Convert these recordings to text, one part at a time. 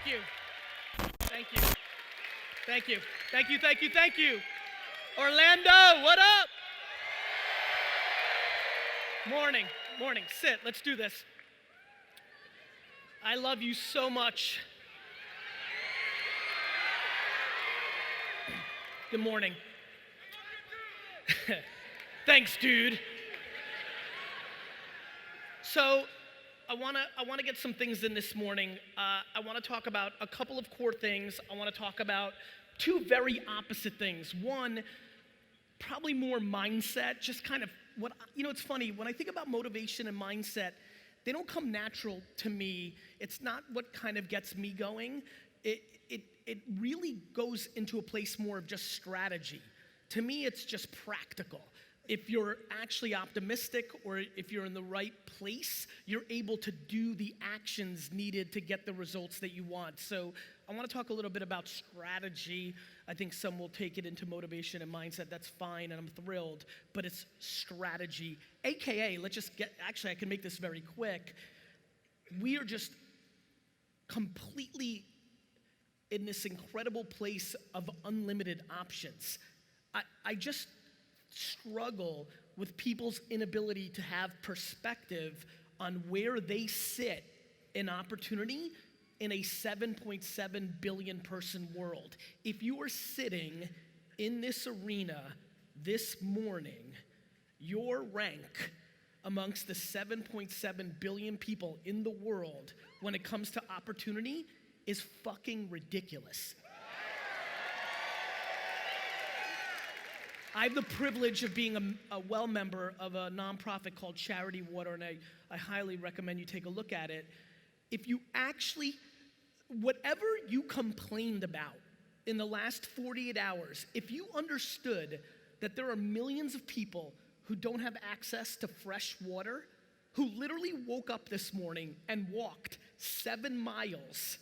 you. Thank you. Thank you. Thank you, thank you, thank you. Orlando, what up? Morning, morning. Sit, let's do this. I love you so much. Good morning. Thanks, dude. So, I want to get some things in this morning. I want to talk about a couple of core things. I want to talk about two very opposite things. One, probably more mindset, just kind of what, it's funny, when I think about motivation and mindset, they don't come natural to me. It's not what kind of gets me going. It really goes into a place more of just strategy. To me, it's just practical. If you're actually optimistic or if you're in the right place, you're able to do the actions needed to get the results that you want. So I want to talk a little bit about strategy. I think some will take it into motivation and mindset. That's fine, and I'm thrilled. But it's strategy. AKA, I can make this very quick. We are just completely in this incredible place of unlimited options. I just struggle with people's inability to have perspective on where they sit in opportunity in a 7.7 billion person world. If you are sitting in this arena this morning, your rank amongst the 7.7 billion people in the world when it comes to opportunity is fucking ridiculous. I have the privilege of being a well member of a nonprofit called Charity Water, and I highly recommend you take a look at it. If you actually, whatever you complained about in the last 48 hours, if you understood that there are millions of people who don't have access to fresh water, who literally woke up this morning and walked 7 miles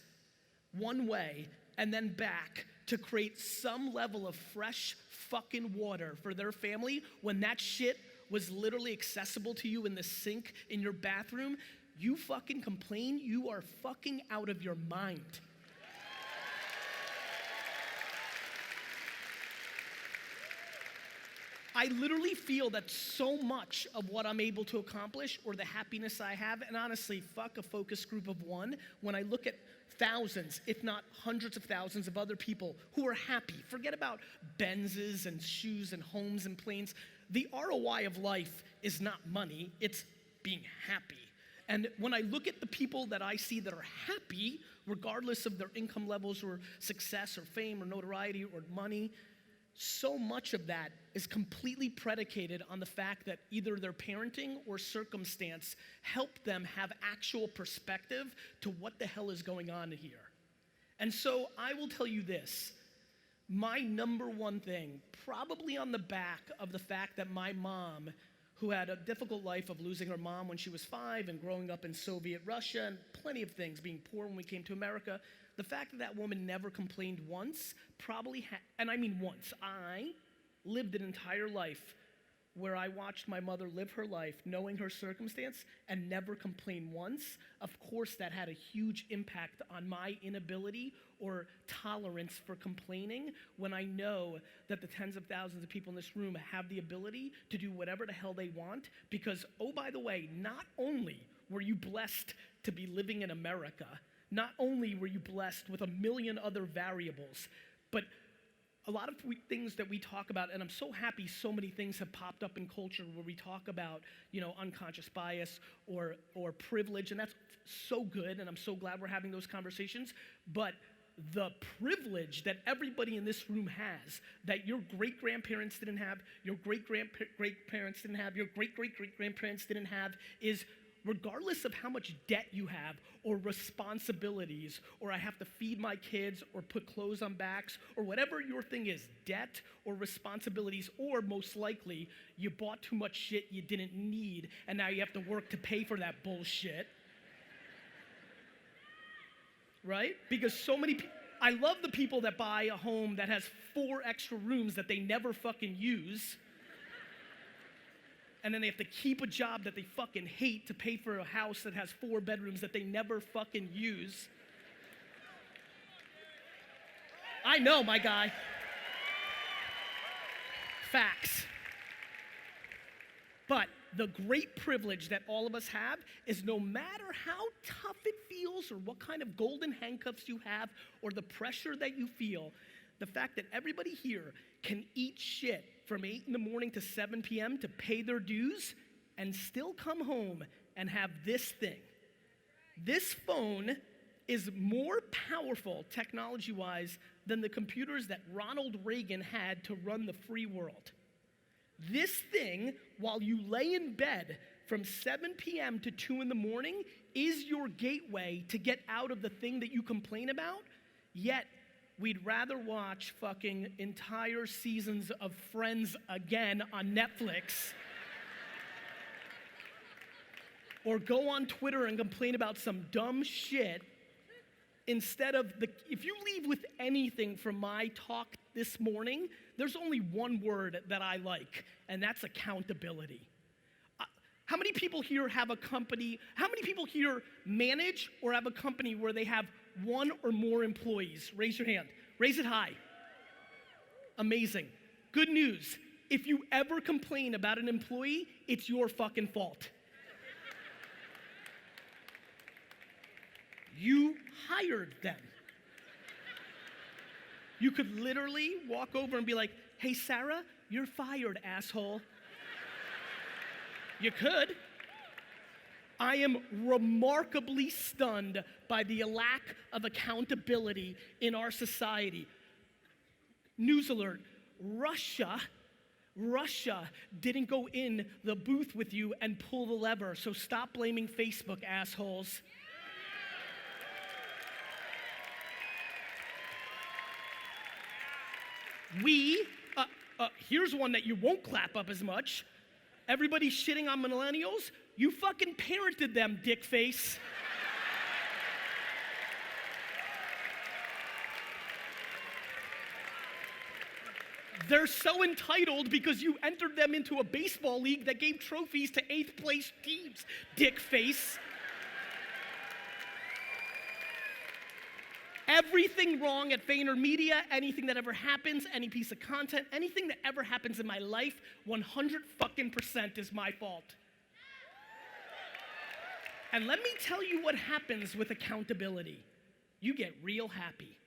one way and then back to create some level of fresh fucking water for their family when that shit was literally accessible to you in the sink in your bathroom, you fucking complain, you are fucking out of your mind. I literally feel that so much of what I'm able to accomplish or the happiness I have, and honestly, fuck a focus group of one, when I look at thousands, if not hundreds of thousands of other people who are happy. Forget about Benzes and shoes and homes and planes. The ROI of life is not money, it's being happy. And when I look at the people that I see that are happy, regardless of their income levels or success or fame or notoriety or money, so much of that is completely predicated on the fact that either their parenting or circumstance helped them have actual perspective to what the hell is going on here. And so I will tell you this, my number one thing, probably on the back of the fact that my mom, who had a difficult life of losing her mom when she was 5 and growing up in Soviet Russia and plenty of things, being poor when we came to America, the fact that that woman never complained once, and I mean once, I lived an entire life where I watched my mother live her life, knowing her circumstance, and never complain once. Of course, that had a huge impact on my inability or tolerance for complaining when I know that the tens of thousands of people in this room have the ability to do whatever the hell they want, because, oh, by the way, not only were you blessed to be living in America, not only were you blessed with a million other variables, but a lot of things that we talk about, and I'm so happy so many things have popped up in culture where we talk about, unconscious bias or privilege, and that's so good, and I'm so glad we're having those conversations. But the privilege that everybody in this room has, that your great-grandparents didn't have, your great-great-great-parents didn't have, your great-great-great-grandparents didn't have, is regardless of how much debt you have or responsibilities, or I have to feed my kids or put clothes on backs, or whatever your thing is, debt or responsibilities, or most likely you bought too much shit you didn't need and now you have to work to pay for that bullshit. Right? Because so many people, I love the people that buy a home that has 4 extra rooms that they never fucking use. And then they have to keep a job that they fucking hate to pay for a house that has 4 bedrooms that they never fucking use. I know, my guy. Facts. But the great privilege that all of us have is no matter how tough it feels or what kind of golden handcuffs you have or the pressure that you feel, the fact that everybody here can eat shit from 8 in the morning to 7 p.m. to pay their dues and still come home and have this thing. This phone is more powerful technology-wise than the computers that Ronald Reagan had to run the free world. This thing, while you lay in bed from 7 p.m. to 2 in the morning, is your gateway to get out of the thing that you complain about, yet we'd rather watch fucking entire seasons of Friends again on Netflix or go on Twitter and complain about some dumb shit instead of if you leave with anything from my talk this morning, there's only one word that I like, and that's accountability. How many people here have a company, how many people here manage or have a company where they have one or more employees? Raise your hand. Raise it high. Amazing. Good news. If you ever complain about an employee, it's your fucking fault. You hired them. You could literally walk over and be like, hey, Sarah, you're fired, asshole. You could. I am remarkably stunned by the lack of accountability in our society. News alert, Russia didn't go in the booth with you and pull the lever, so stop blaming Facebook, assholes. Here's one that you won't clap up as much. Everybody's shitting on millennials. You fucking parented them, dick face. They're so entitled because you entered them into a baseball league that gave trophies to 8th place teams, dick face. Everything wrong at VaynerMedia, anything that ever happens, any piece of content, anything that ever happens in my life, 100% is my fault. And let me tell you what happens with accountability. You get real happy.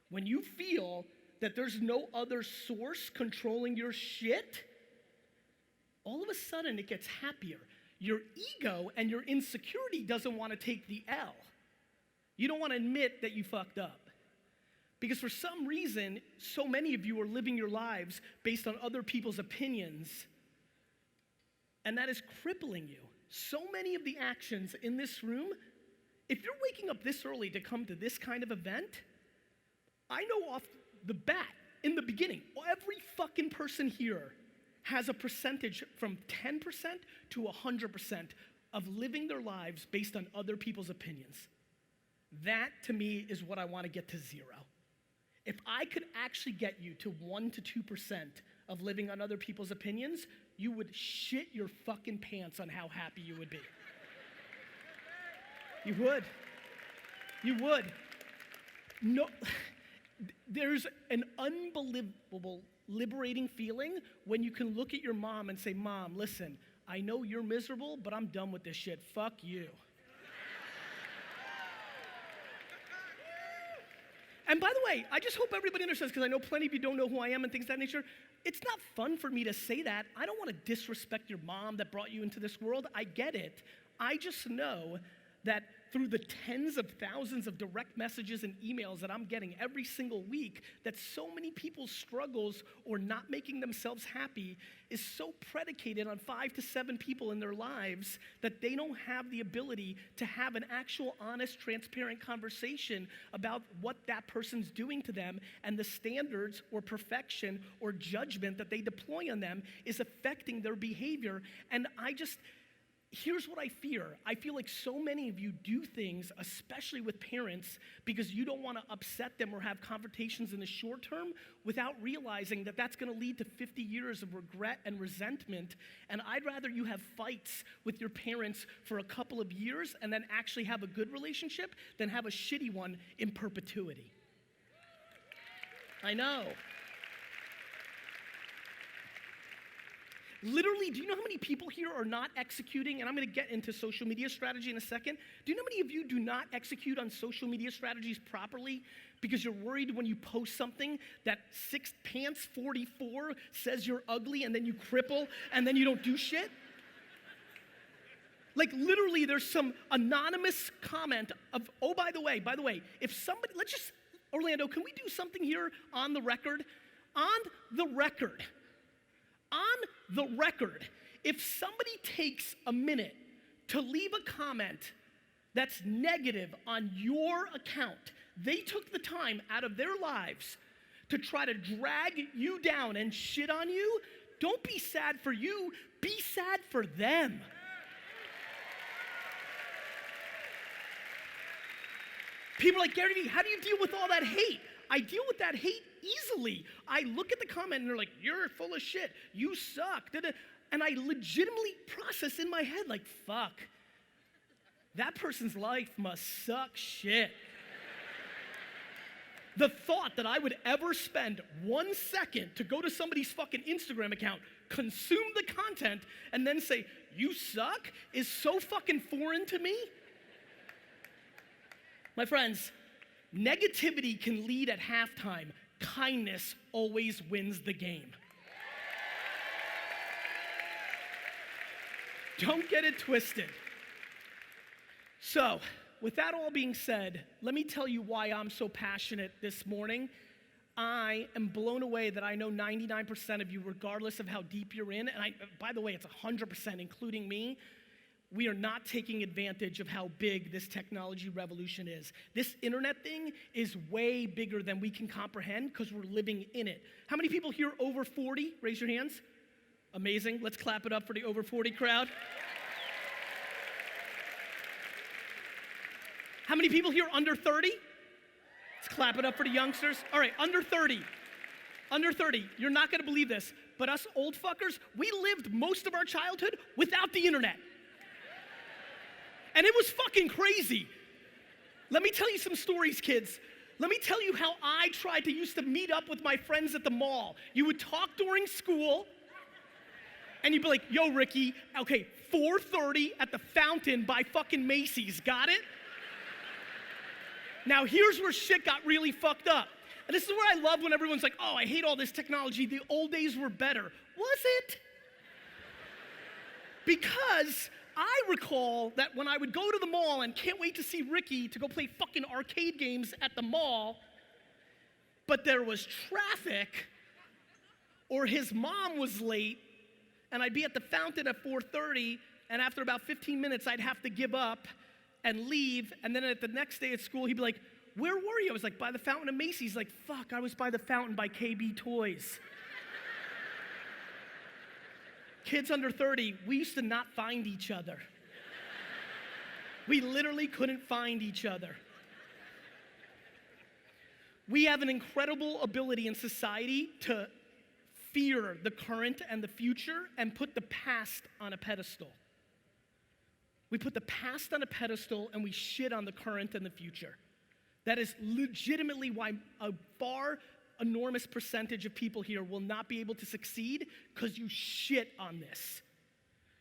When you feel that there's no other source controlling your shit, all of a sudden it gets happier. Your ego and your insecurity doesn't want to take the L. You don't want to admit that you fucked up. Because for some reason, so many of you are living your lives based on other people's opinions, and that is crippling you. So many of the actions in this room, if you're waking up this early to come to this kind of event, I know off the bat, in the beginning, every fucking person here has a percentage from 10% to 100% of living their lives based on other people's opinions. That, to me, is what I want to get to 0. If I could actually get you to 1 to 2% of living on other people's opinions, you would shit your fucking pants on how happy you would be. You would. You would. No, there's an unbelievable, liberating feeling when you can look at your mom and say, Mom, listen, I know you're miserable, but I'm done with this shit. Fuck you. And by the way, I just hope everybody understands, because I know plenty of you don't know who I am and things of that nature. It's not fun for me to say that. I don't want to disrespect your mom that brought you into this world. I get it. I just know that through the tens of thousands of direct messages and emails that I'm getting every single week, that so many people's struggles or not making themselves happy is so predicated on 5 to 7 people in their lives that they don't have the ability to have an actual honest, transparent conversation about what that person's doing to them, and the standards or perfection or judgment that they deploy on them is affecting their behavior. And here's what I fear. I feel like so many of you do things, especially with parents, because you don't want to upset them or have confrontations in the short term without realizing that that's going to lead to 50 years of regret and resentment. And I'd rather you have fights with your parents for a couple of years and then actually have a good relationship than have a shitty one in perpetuity. I know. Literally, do you know how many people here are not executing? And I'm going to get into social media strategy in a second. Do you know how many of you do not execute on social media strategies properly because you're worried when you post something that 6pants44 says you're ugly and then you cripple and then you don't do shit? Like literally there's some anonymous comment of, oh, by the way, if somebody, Orlando, can we do something here on the record? On the record, if somebody takes a minute to leave a comment that's negative on your account, they took the time out of their lives to try to drag you down and shit on you. Don't be sad for you, be sad for them. People are like, GaryVee, how do you deal with all that hate? I deal with that hate easily. I look at the comment and they're like, you're full of shit. You suck. And I legitimately process in my head like, fuck. That person's life must suck shit. The thought that I would ever spend 1 second to go to somebody's fucking Instagram account, consume the content, and then say, you suck, is so fucking foreign to me. My friends, negativity can lead at halftime. Kindness always wins the game. Don't get it twisted. So, with that all being said, let me tell you why I'm so passionate this morning. I am blown away that I know 99% of you, regardless of how deep you're in, and by the way, it's 100%, including me, we are not taking advantage of how big this technology revolution is. This internet thing is way bigger than we can comprehend because we're living in it. How many people here over 40? Raise your hands. Amazing. Let's clap it up for the over 40 crowd. How many people here under 30? Let's clap it up for the youngsters. All right, under 30. Under 30. You're not going to believe this, but us old fuckers, we lived most of our childhood without the internet. And it was fucking crazy. Let me tell you some stories, kids. Let me tell you how I used to meet up with my friends at the mall. You would talk during school, and you'd be like, yo, Ricky, okay, 4:30 at the fountain by fucking Macy's, got it? Now, here's where shit got really fucked up. And this is where I love when everyone's like, oh, I hate all this technology. The old days were better. Was it? Because I recall that when I would go to the mall and can't wait to see Ricky to go play fucking arcade games at the mall, but there was traffic, or his mom was late, and I'd be at the fountain at 4:30, and after about 15 minutes, I'd have to give up and leave, and then at the next day at school, he'd be like, where were you? I was like, by the fountain of Macy's. Like, fuck, I was by the fountain by KB Toys. Kids under 30, we used to not find each other. We literally couldn't find each other. We have an incredible ability in society to fear the current and the future and put the past on a pedestal. We put the past on a pedestal and we shit on the current and the future. That is legitimately why a far enormous percentage of people here will not be able to succeed because you shit on this.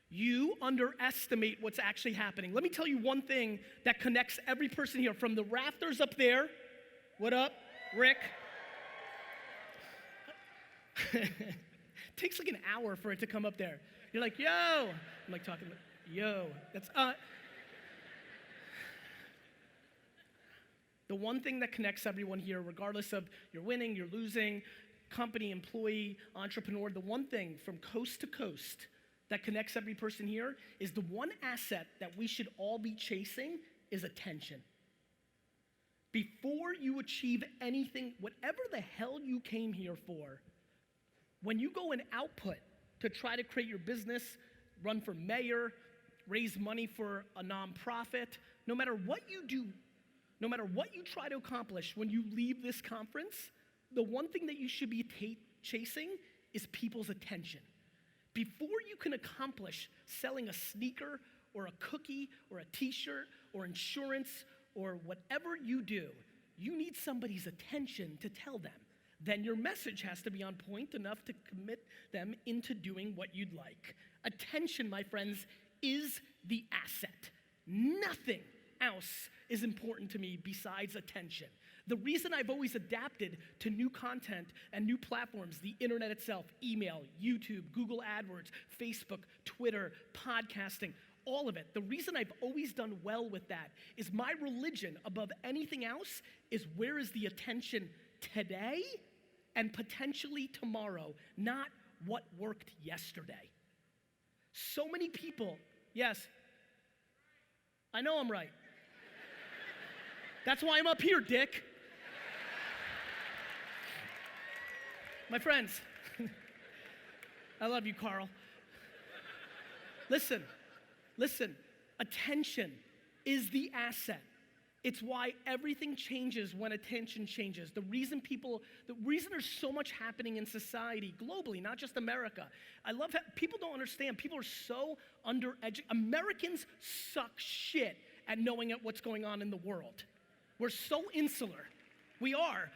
You underestimate what's actually happening. Let me tell you one thing that connects every person here from the rafters up there. What up, Rick? Takes like an hour for it to come up there. You're like, yo. I'm like talking about, yo. That's, the one thing that connects everyone here, regardless of you're winning, you're losing, company, employee, entrepreneur, the one thing from coast to coast that connects every person here is the one asset that we should all be chasing is attention. Before you achieve anything, whatever the hell you came here for, when you go and output to try to create your business, run for mayor, raise money for a nonprofit, no matter what you do, no matter what you try to accomplish, when you leave this conference, the one thing that you should be chasing is people's attention. Before you can accomplish selling a sneaker or a cookie or a t-shirt or insurance or whatever you do, you need somebody's attention to tell them. then your message has to be on point enough to commit them into doing what you'd like. Attention, my friends, is the asset. Nothing else is important to me besides attention. The reason I've always adapted to new content and new platforms, the internet itself, email, YouTube, Google AdWords, Facebook, Twitter, podcasting, all of it. The reason I've always done well with that is my religion above anything else is where is the attention today and potentially tomorrow, not what worked yesterday. So many people, yes, I know I'm right. That's why I'm up here, Dick. My friends, I love you, Carl. Listen, attention is the asset. It's why everything changes when attention changes. The reason there's so much happening in society globally, not just America. I love how people don't understand. People are so undereducated. Americans suck shit at knowing what's going on in the world. We're so insular. We are.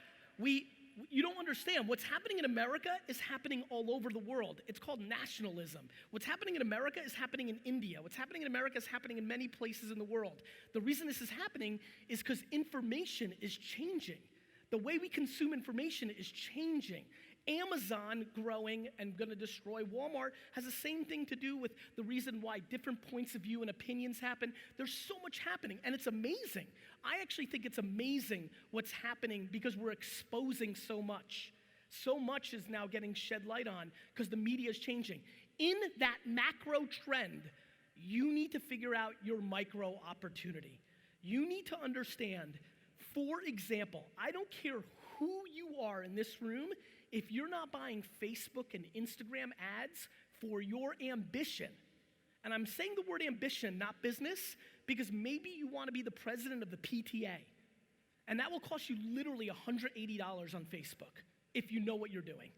You don't understand. What's happening in America is happening all over the world. It's called nationalism. What's happening in America is happening in India. What's happening in America is happening in many places in the world. The reason this is happening is because information is changing. The way we consume information is changing. Amazon growing and going to destroy Walmart has the same thing to do with the reason why different points of view and opinions happen. There's so much happening, and it's amazing. I actually think it's amazing what's happening because we're exposing so much. So much is now getting shed light on because the media is changing. In that macro trend, you need to figure out your micro opportunity. You need to understand, for example, I don't care who you are in this room, if you're not buying Facebook and Instagram ads for your ambition, and I'm saying the word ambition, not business, because maybe you want to be the president of the PTA, and that will cost you literally $180 on Facebook if you know what you're doing.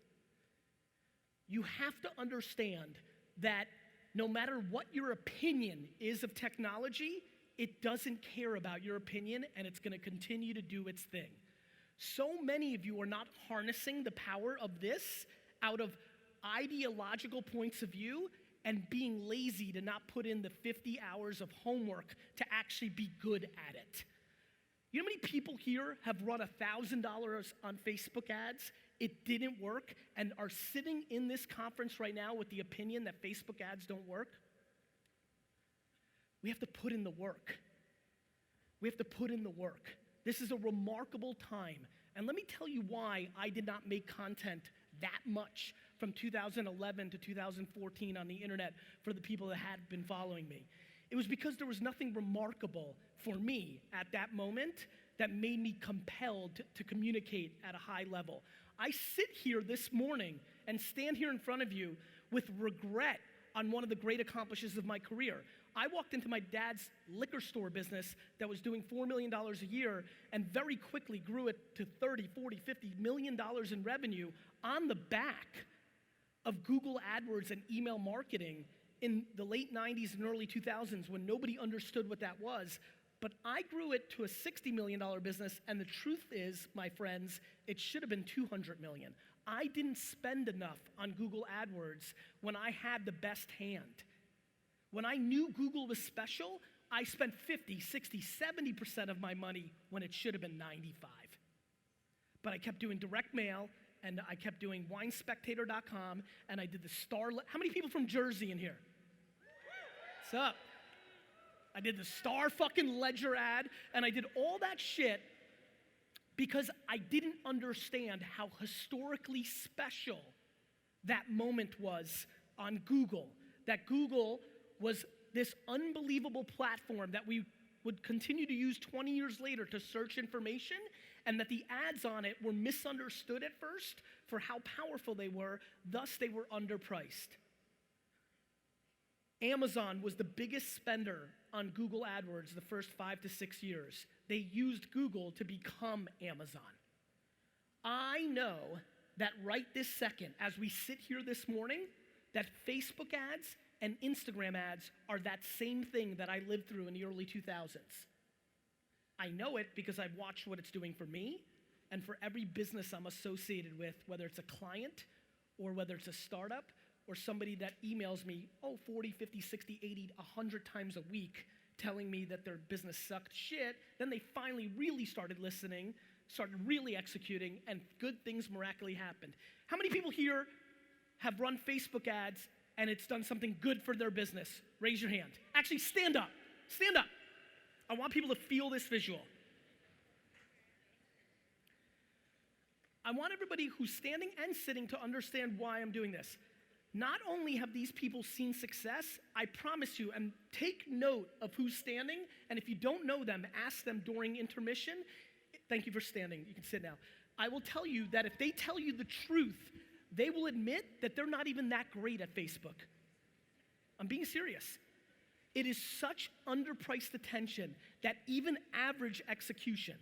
You have to understand that no matter what your opinion is of technology, it doesn't care about your opinion, and it's going to continue to do its thing. So many of you are not harnessing the power of this out of ideological points of view and being lazy to not put in the 50 hours of homework to actually be good at it. You know how many people here have run $1,000 on Facebook ads? It didn't work and are sitting in this conference right now with the opinion that Facebook ads don't work? We have to put in the work. We have to put in the work. This is a remarkable time. And let me tell you why I did not make content that much from 2011 to 2014 on the internet for the people that had been following me. It was because there was nothing remarkable for me at that moment that made me compelled to communicate at a high level. I sit here this morning and stand here in front of you with regret on one of the great accomplishments of my career. I walked into my dad's liquor store business that was doing $4 million a year and very quickly grew it to 30, 40, 50 million dollars in revenue on the back of Google AdWords and email marketing in the late 90s and early 2000s when nobody understood what that was. But I grew it to a $60 million business, and the truth is, my friends, it should have been $200 million. I didn't spend enough on Google AdWords when I had the best hand. When I knew Google was special, I spent 50, 60, 70% of my money when it should have been 95. But I kept doing direct mail, and I kept doing winespectator.com, and I did the Star. How many people from Jersey in here? What's up? I did the Star fucking Ledger ad, and I did all that shit because I didn't understand how historically special that moment was on Google. That Google was this unbelievable platform that we would continue to use 20 years later to search information, and that the ads on it were misunderstood at first for how powerful they were, thus they were underpriced. Amazon was the biggest spender on Google AdWords the first 5 to 6 years. They used Google to become Amazon. I know that right this second, as we sit here this morning, that Facebook ads and Instagram ads are that same thing that I lived through in the early 2000s. I know it because I've watched what it's doing for me, and for every business I'm associated with, whether it's a client or whether it's a startup or somebody that emails me, 40, 50, 60, 80, 100 times a week telling me that their business sucked shit, then they finally really started listening, started really executing, and good things miraculously happened. How many people here have run Facebook ads and it's done something good for their business? Raise your hand. Actually, stand up. Stand up. I want people to feel this visual. I want everybody who's standing and sitting to understand why I'm doing this. Not only have these people seen success, I promise you, and take note of who's standing, and if you don't know them, ask them during intermission. Thank you for standing. You can sit now. I will tell you that if they tell you the truth, they will admit that they're not even that great at Facebook. I'm being serious. It is such underpriced attention that even average execution,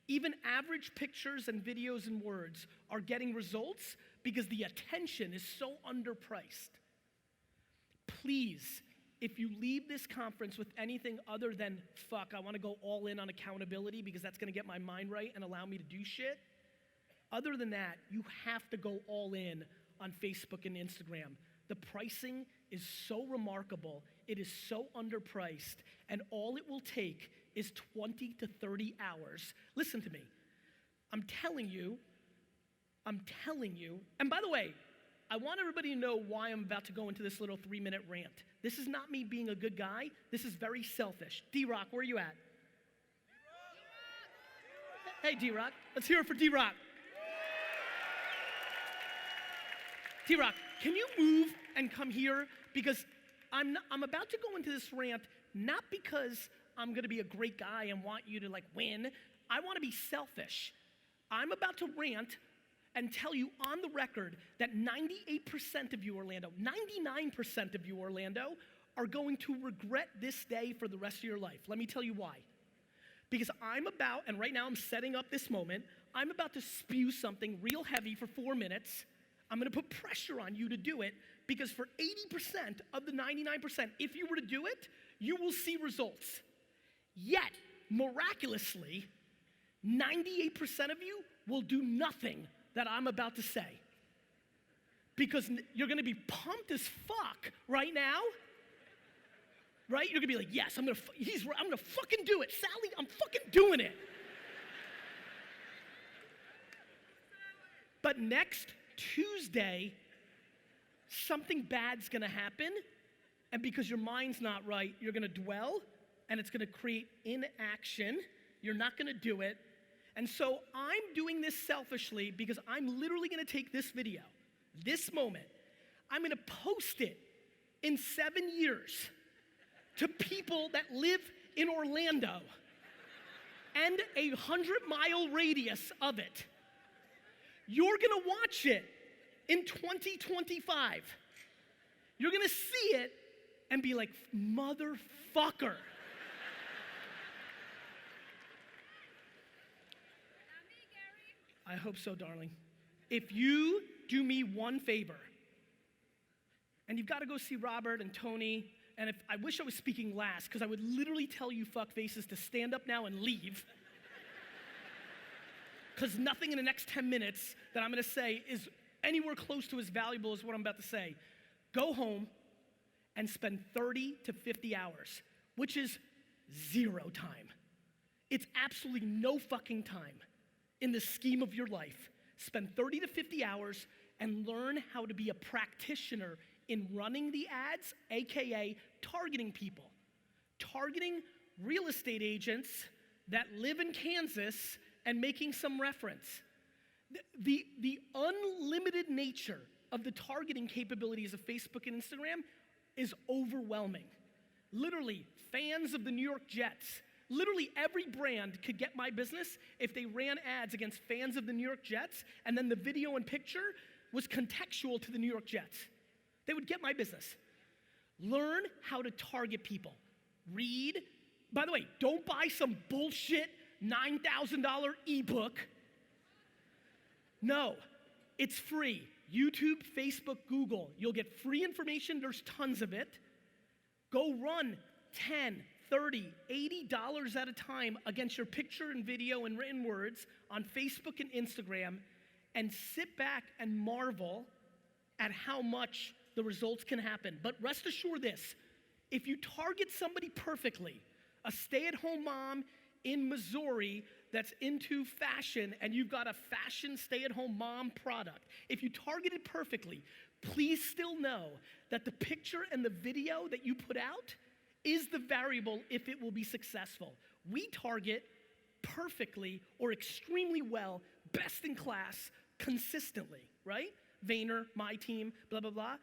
even average pictures and videos and words are getting results because the attention is so underpriced. Please, if you leave this conference with anything other than, fuck, I want to go all in on accountability because that's going to get my mind right and allow me to do shit, other than that, you have to go all in on Facebook and Instagram. The pricing is so remarkable, it is so underpriced, and all it will take is 20 to 30 hours. Listen to me. I'm telling you, and by the way, I want everybody to know why I'm about to go into this little 3-minute rant. This is not me being a good guy. This is very selfish. D-Rock, where are you at? Hey, D-Rock. Let's hear it for D-Rock. D-Rock, can you move and come here? Because I'm about to go into this rant, not because I'm gonna be a great guy and want you to like win. I wanna be selfish. I'm about to rant and tell you on the record that 98% of you, Orlando, 99% of you, Orlando, are going to regret this day for the rest of your life. Let me tell you why. Because I'm about, and right now I'm setting up this moment, I'm about to spew something real heavy for 4 minutes. I'm gonna put pressure on you to do it because for 80% of the 99%, if you were to do it, you will see results. Yet, miraculously, 98% of you will do nothing that I'm about to say. Because you're gonna be pumped as fuck right now, right? You're gonna be like, yes, I'm gonna fucking do it. Sally, I'm fucking doing it. But next Tuesday, something bad's gonna happen, and because your mind's not right, you're gonna dwell, and it's gonna create inaction. You're not gonna do it. And so I'm doing this selfishly because I'm literally gonna take this video, this moment, I'm gonna post it in 7 years to people that live in Orlando and a 100-mile radius of it. You're gonna watch it in 2025. You're gonna see it and be like, motherfucker. I hope so, darling. If you do me one favor, and you've got to go see Robert and Tony, and if I wish I was speaking last, because I would literally tell you fuckfaces to stand up now and leave. Because nothing in the next 10 minutes that I'm gonna say is anywhere close to as valuable as what I'm about to say. Go home and spend 30 to 50 hours, which is 0 time. It's absolutely no fucking time in the scheme of your life. Spend 30 to 50 hours and learn how to be a practitioner in running the ads, AKA targeting people. Targeting real estate agents that live in Kansas and making some reference. The unlimited nature of the targeting capabilities of Facebook and Instagram is overwhelming. Literally, fans of the New York Jets, literally every brand could get my business if they ran ads against fans of the New York Jets and then the video and picture was contextual to the New York Jets. They would get my business. Learn how to target people. Read. By the way, don't buy some bullshit $9,000 ebook. No, it's free. YouTube, Facebook, Google. You'll get free information. There's tons of it. Go run 10, $30, $80 at a time against your picture and video and written words on Facebook and Instagram and sit back and marvel at how much the results can happen. But rest assured this, if you target somebody perfectly, a stay-at-home mom in Missouri that's into fashion and you've got a fashion stay-at-home mom product, if you target it perfectly, please still know that the picture and the video that you put out is the variable if it will be successful. We target perfectly or extremely well, best in class, consistently, right? Vayner, my team, blah, blah, blah.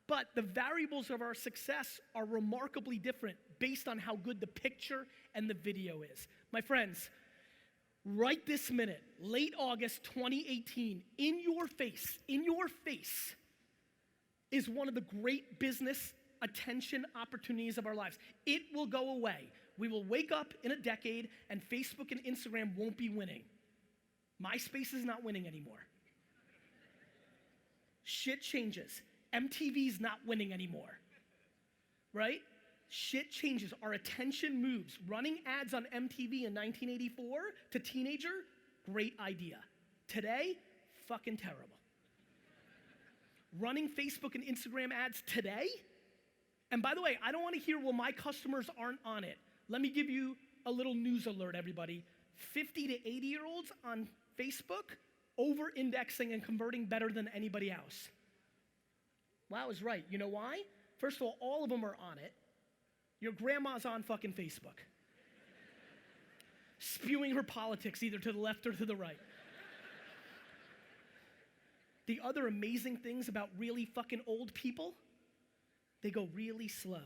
But the variables of our success are remarkably different based on how good the picture and the video is. My friends, right this minute, late August 2018, in your face, is one of the great business attention opportunities of our lives. It will go away. We will wake up in a decade and Facebook and Instagram won't be winning. MySpace is not winning anymore. Shit changes. MTV's not winning anymore, right? Shit changes. Our attention moves. Running ads on MTV in 1984 to teenager, great idea. Today, fucking terrible. Running Facebook and Instagram ads today, and by the way, I don't want to hear, well, my customers aren't on it. Let me give you a little news alert, everybody. 50 to 80-year-olds on Facebook over-indexing and converting better than anybody else. Well, I was right. You know why? First of all of them are on it. Your grandma's on fucking Facebook. Spewing her politics either to the left or to the right. The other amazing things about really fucking old people, they go really slow.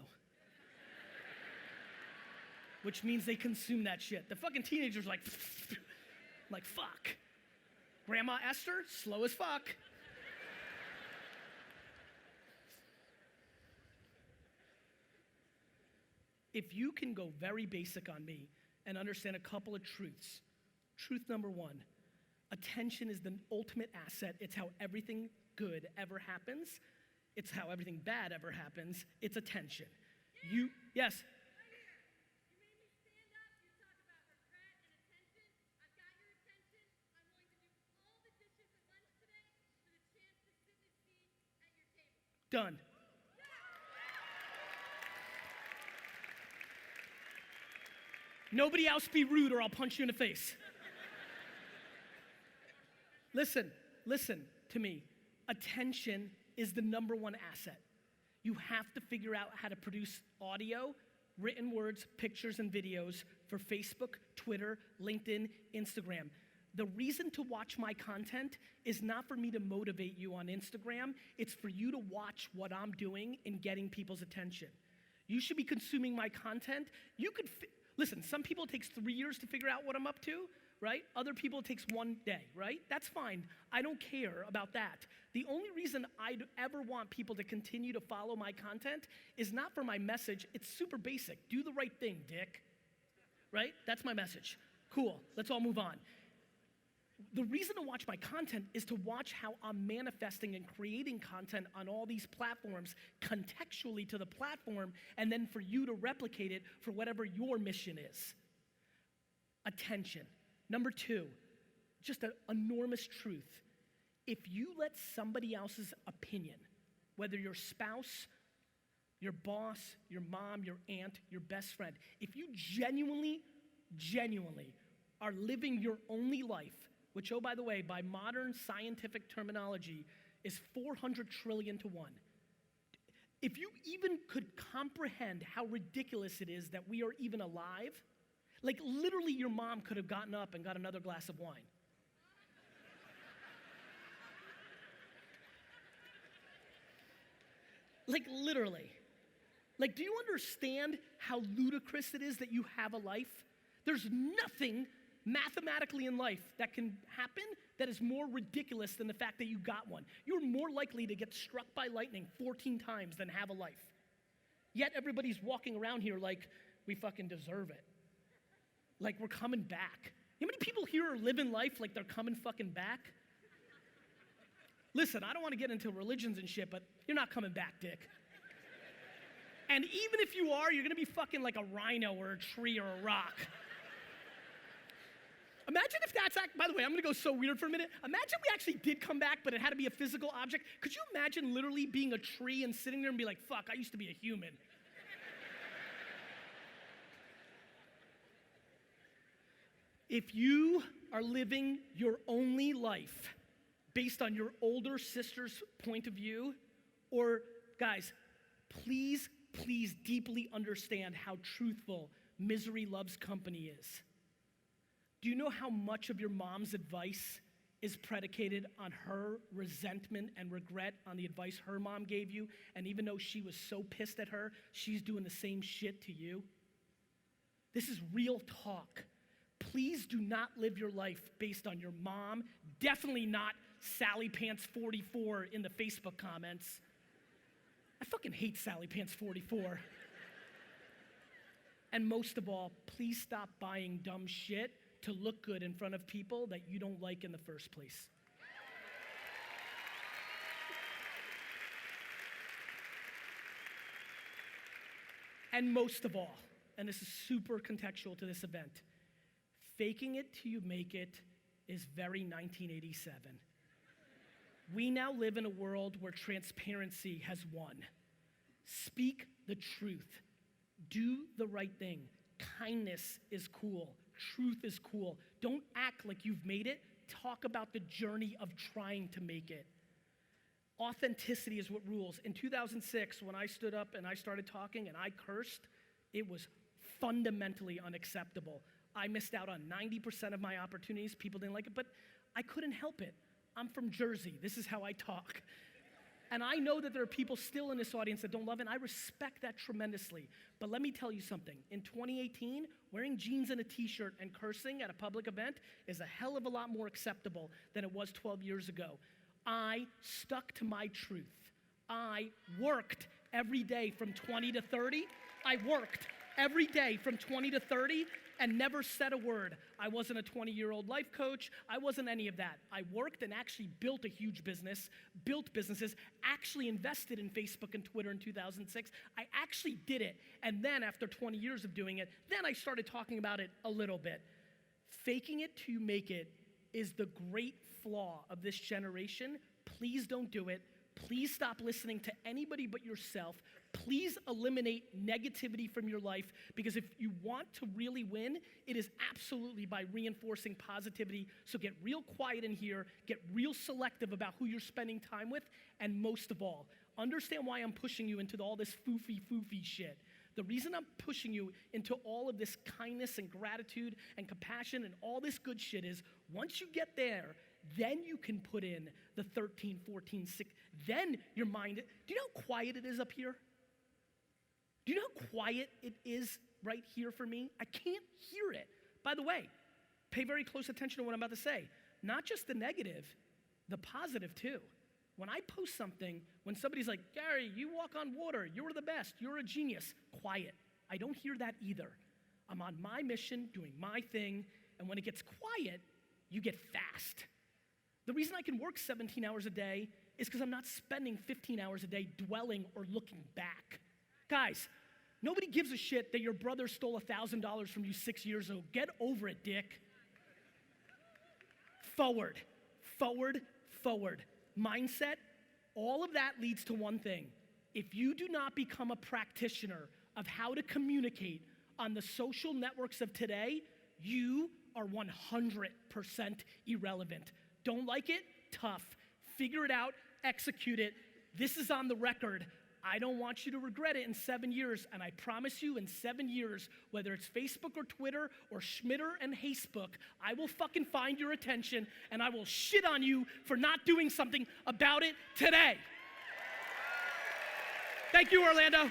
Which means they consume that shit. The fucking teenagers like fuck. Grandma Esther, slow as fuck. If you can go very basic on me and understand a couple of truths. Truth number one, attention is the ultimate asset. It's how everything good ever happens. It's how everything bad ever happens. It's attention. Yes? Done. Nobody else be rude or I'll punch you in the face. Listen to me. Attention is the number one asset. You have to figure out how to produce audio, written words, pictures, and videos for Facebook, Twitter, LinkedIn, Instagram. The reason to watch my content is not for me to motivate you on Instagram. It's for you to watch what I'm doing in getting people's attention. You should be consuming my content. Listen, some people it takes 3 years to figure out what I'm up to, right? Other people it takes 1 day, right? That's fine. I don't care about that. The only reason I'd ever want people to continue to follow my content is not for my message. It's super basic. Do the right thing, dick. Right? That's my message. Cool. Let's all move on. The reason to watch my content is to watch how I'm manifesting and creating content on all these platforms contextually to the platform, and then for you to replicate it for whatever your mission is. Attention. Number two, just an enormous truth. If you let somebody else's opinion, whether your spouse, your boss, your mom, your aunt, your best friend, if you genuinely are living your only life, which, oh, by the way, by modern scientific terminology, is 400 trillion to 1. If you even could comprehend how ridiculous it is that we are even alive, like literally your mom could have gotten up and got another glass of wine. Like literally. Like, do you understand how ludicrous it is that you have a life? There's nothing mathematically in life that can happen that is more ridiculous than the fact that you got one. You're more likely to get struck by lightning 14 times than have a life. Yet everybody's walking around here like we fucking deserve it. Like we're coming back. How many people here are living life like they're coming fucking back? Listen, I don't want to get into religions and shit, but you're not coming back, dick. And even if you are, you're gonna be fucking like a rhino or a tree or a rock. Imagine if that's, by the way, I'm gonna go so weird for a minute. Imagine we actually did come back, but it had to be a physical object. Could you imagine literally being a tree and sitting there and be like, fuck, I used to be a human? If you are living your only life based on your older sister's point of view, or guys, please deeply understand how truthful misery loves company is. Do you know how much of your mom's advice is predicated on her resentment and regret on the advice her mom gave you? And even though she was so pissed at her, she's doing the same shit to you? This is real talk. Please do not live your life based on your mom. Definitely not Sally Pants 44 in the Facebook comments. I fucking hate Sally Pants 44. And most of all, please stop buying dumb shit to look good in front of people that you don't like in the first place. And most of all, and this is super contextual to this event, faking it till you make it is very 1987. We now live in a world where transparency has won. Speak the truth. Do the right thing. Kindness is cool. Truth is cool. Don't act like you've made it. Talk about the journey of trying to make it. Authenticity is what rules. In 2006, when I stood up and I started talking and I cursed, it was fundamentally unacceptable. I missed out on 90% of my opportunities. People didn't like it, but I couldn't help it. I'm from Jersey. This is how I talk. And I know that there are people still in this audience that don't love it, and I respect that tremendously. But let me tell you something. In 2018, wearing jeans and a t-shirt and cursing at a public event is a hell of a lot more acceptable than it was 12 years ago. I stuck to my truth. I worked every day from 20 to 30. I worked every day from 20 to 30 and never said a word. I wasn't a 20-year-old life coach. I wasn't any of that. I worked and actually built a huge business, built businesses, actually invested in Facebook and Twitter in 2006. I actually did it. And then after 20 years of doing it, then I started talking about it a little bit. Faking it till you make it is the great flaw of this generation. Please don't do it. Please stop listening to anybody but yourself. Please eliminate negativity from your life, because if you want to really win, it is absolutely by reinforcing positivity. So get real quiet in here, get real selective about who you're spending time with, and most of all, understand why I'm pushing you into all this foofy shit. The reason I'm pushing you into all of this kindness and gratitude and compassion and all this good shit is once you get there, then you can put in the 13, 14, 6, then your mind, do you know how quiet it is up here? Do you know how quiet it is right here for me? I can't hear it. By the way, pay very close attention to what I'm about to say. Not just the negative, the positive too. When I post something, when somebody's like, Gary, you walk on water, you're the best, you're a genius, quiet. I don't hear that either. I'm on my mission, doing my thing, and when it gets quiet, you get fast. The reason I can work 17 hours a day is because I'm not spending 15 hours a day dwelling or looking back. Guys, nobody gives a shit that your brother stole $1,000 from you 6 years ago. Get over it, dick. Forward. Mindset, all of that leads to one thing. If you do not become a practitioner of how to communicate on the social networks of today, you are 100% irrelevant. Don't like it? Tough. Figure it out, execute it. This is on the record. I don't want you to regret it in 7 years, and I promise you in 7 years, whether it's Facebook or Twitter or Schmitter and Facebook, I will fucking find your attention and I will shit on you for not doing something about it today. Thank you, Orlando.